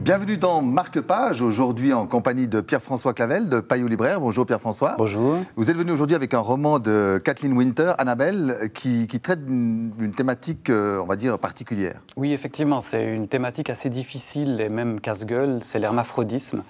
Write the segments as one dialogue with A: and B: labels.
A: Bienvenue dans Marque-Page, aujourd'hui en compagnie de Pierre-François Clavel de Payot Libraire. Bonjour Pierre-François.
B: Bonjour.
A: Vous êtes venu aujourd'hui avec un roman de Kathleen Winter, Annabelle, qui traite d'une thématique, on va dire, particulière.
B: Oui, effectivement, c'est une thématique assez difficile et même casse-gueule, c'est l'hermaphrodisme.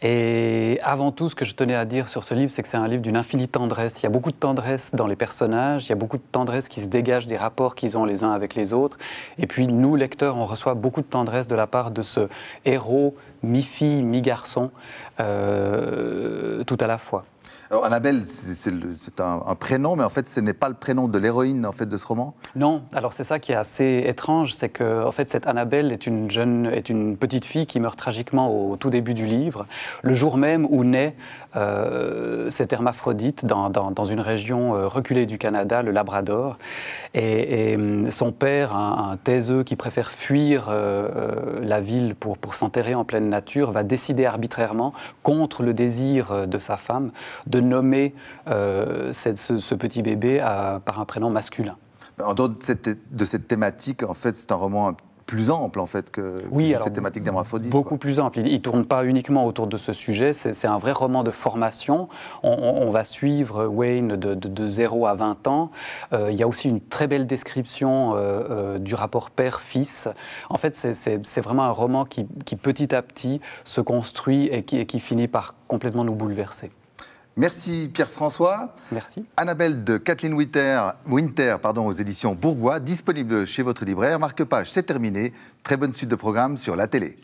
B: Et avant tout, ce que je tenais à dire sur ce livre, c'est que c'est un livre d'une infinie tendresse. Il y a beaucoup de tendresse dans les personnages, il y a beaucoup de tendresse qui se dégage des rapports qu'ils ont les uns avec les autres. Et puis nous, lecteurs, on reçoit beaucoup de tendresse de la part de ce héros, mi-fille, mi-garçon, tout à la fois.
A: Alors Annabelle, c'est un prénom, mais en fait, ce n'est pas le prénom de l'héroïne en fait, de ce roman.
B: Non, alors c'est ça qui est assez étrange, c'est que en fait, cette Annabelle est une petite fille qui meurt tragiquement au tout début du livre, le jour même où naît cet hermaphrodite dans une région reculée du Canada, le Labrador. Et son père, un taiseux qui préfère fuir la ville pour s'enterrer en pleine nature, va décider arbitrairement, contre le désir de sa femme, de nommer ce petit bébé par un prénom masculin.
A: En dehors de cette thématique, en fait, c'est un roman plus ample en fait que cette thématique d'hermaphrodite.
B: Beaucoup plus ample. Il ne tourne pas uniquement autour de ce sujet, c'est un vrai roman de formation. On va suivre Wayne de 0 à 20 ans. Il y a aussi une très belle description du rapport père-fils. En fait, c'est vraiment un roman qui petit à petit se construit et qui finit par complètement nous bouleverser.
A: Merci Pierre-François.
B: Merci.
A: Annabelle de Kathleen Winter aux éditions Bourgois, disponible chez votre libraire. Marque-Page, c'est terminé. Très bonne suite de programmes sur la télé.